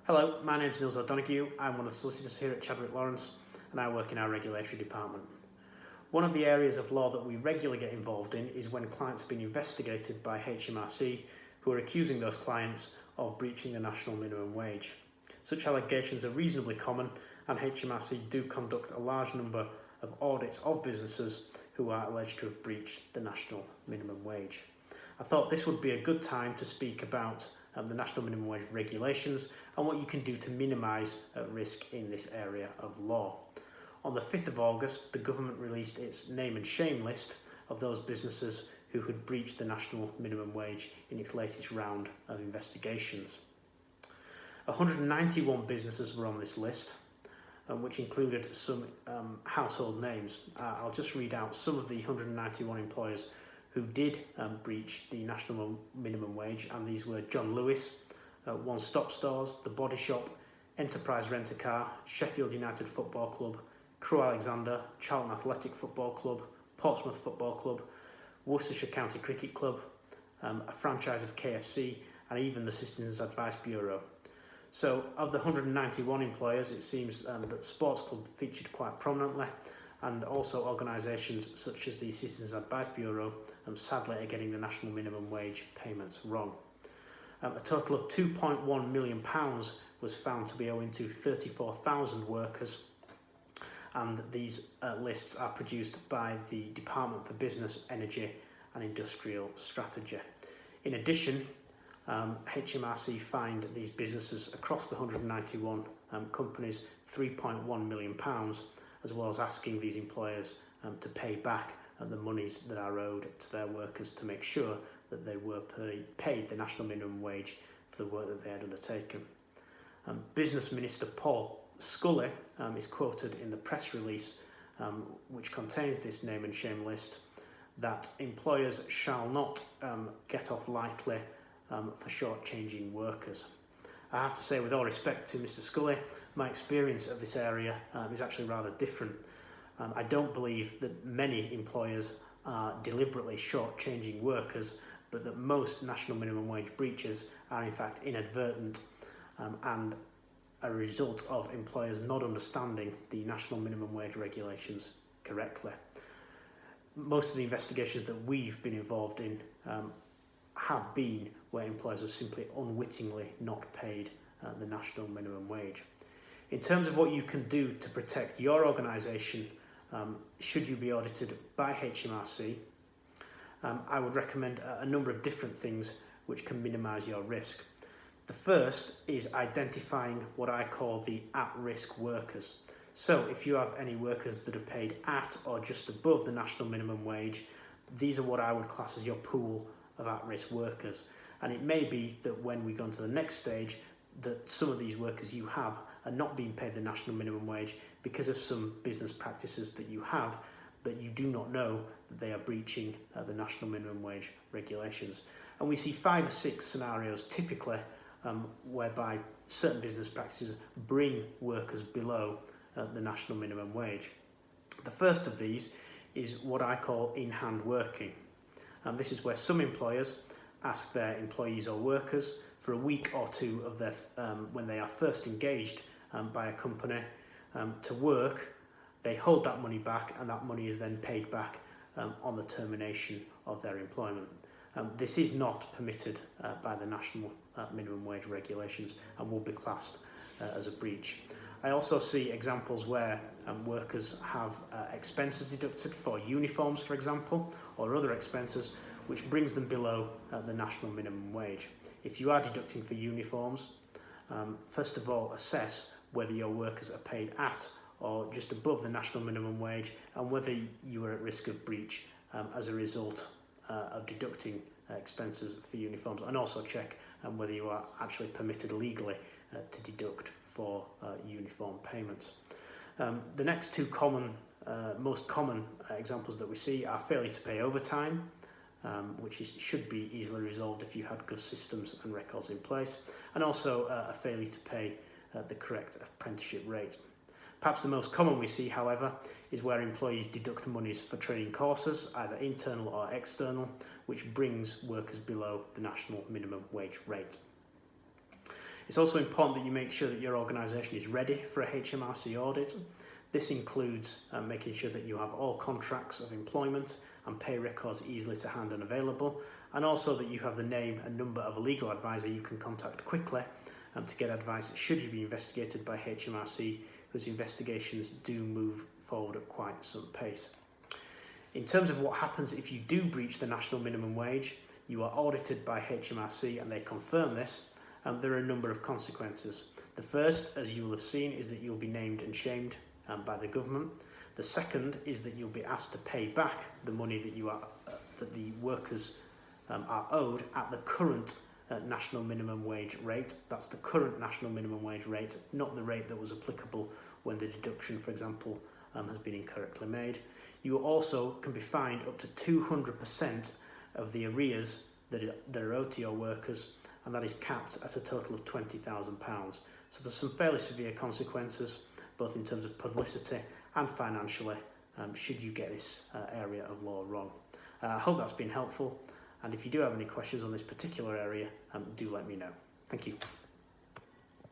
Hello, my name's Nils ODonoghue. I'm one of the solicitors here at Chadwick Lawrence and I work in our regulatory department. One of the areas of law that we regularly get involved in is when clients have been investigated by HMRC who are accusing those clients of breaching the national minimum wage. Such allegations are reasonably common and HMRC do conduct a large number of audits of businesses who are alleged to have breached the national minimum wage. I thought this would be a good time to speak about the national minimum wage regulations and what you can do to minimise risk in this area of law. On the 5th of August, the government released its name and shame list of those businesses who had breached the national minimum wage in its latest round of investigations. 191 businesses were on this list, which included some household names. I'll just read out some of the 191 employers who did breach the national minimum wage, and these were John Lewis, One Stop Stores, The Body Shop, Enterprise Rent-A-Car, Sheffield United Football Club, Crewe Alexandra, Charlton Athletic Football Club, Portsmouth Football Club, Worcestershire County Cricket Club, a franchise of KFC, and even the Citizens Advice Bureau. So of the 191 employers, it seems that Sports Club featured quite prominently, and also organisations such as the Citizens Advice Bureau sadly are getting the national minimum wage payments wrong. A total of £2.1 million was found to be owing to 34,000 workers, and these lists are produced by the Department for Business, Energy and Industrial Strategy. In addition, HMRC fined these businesses across the 191 companies £3.1 million, as well as asking these employers to pay back the monies that are owed to their workers to make sure that they were paid the national minimum wage for the work that they had undertaken. Business Minister Paul Scully is quoted in the press release which contains this name and shame list that employers shall not get off lightly for shortchanging workers. I have to say, with all respect to Mr. Scully, my experience of this area is actually rather different. I don't believe that many employers are deliberately shortchanging workers, but that most national minimum wage breaches are in fact inadvertent and a result of employers not understanding the national minimum wage regulations correctly. Most of the investigations that we've been involved in have been where employers are simply unwittingly not paid the national minimum wage. In terms of what you can do to protect your organisation should you be audited by HMRC, I would recommend a number of different things which can minimise your risk. The first is identifying what I call the at-risk workers. So if you have any workers that are paid at or just above the national minimum wage, these are what I would class as your pool of at-risk workers. And it may be that when we go on to the next stage, that some of these workers you have are not being paid the national minimum wage because of some business practices that you have, but you do not know that they are breaching the national minimum wage regulations. And we see 5 or 6 scenarios typically whereby certain business practices bring workers below the national minimum wage. The first of these is what I call in-hand working. This is where some employers ask their employees or workers for a week or two of their when they are first engaged by a company to work. They hold that money back, and that money is then paid back on the termination of their employment. This is not permitted by the national minimum wage regulations and will be classed as a breach. I also see examples where workers have expenses deducted for uniforms, for example, or other expenses, which brings them below the national minimum wage. If you are deducting for uniforms, first of all, assess whether your workers are paid at or just above the national minimum wage, and whether you are at risk of breach as a result of deducting expenses for uniforms, and also check whether you are actually permitted legally to deduct for uniform payments. The next two most common examples that we see are failure to pay overtime, which should be easily resolved if you had good systems and records in place, and also a failure to pay the correct apprenticeship rate. Perhaps the most common we see, however, is where employees deduct monies for training courses, either internal or external, which brings workers below the national minimum wage rate. It's also important that you make sure that your organisation is ready for a HMRC audit. This includes making sure that you have all contracts of employment and pay records easily to hand and available, and also that you have the name and number of a legal advisor you can contact quickly to get advice should you be investigated by HMRC, whose investigations do move forward at quite some pace. In terms of what happens if you do breach the national minimum wage, you are audited by HMRC and they confirm this. There are a number of consequences. The first, as you will have seen, is that you'll be named and shamed by the government. The second is that you'll be asked to pay back the money that the workers are owed at the current national minimum wage rate. That's the current national minimum wage rate, not the rate that was applicable when the deduction, for example, has been incorrectly made. You also can be fined up to 200% of the arrears that are owed to your workers, and that is capped at a total of £20,000. So there's some fairly severe consequences, both in terms of publicity and financially, should you get this area of law wrong. I hope that's been helpful, and if you do have any questions on this particular area, do let me know. Thank you.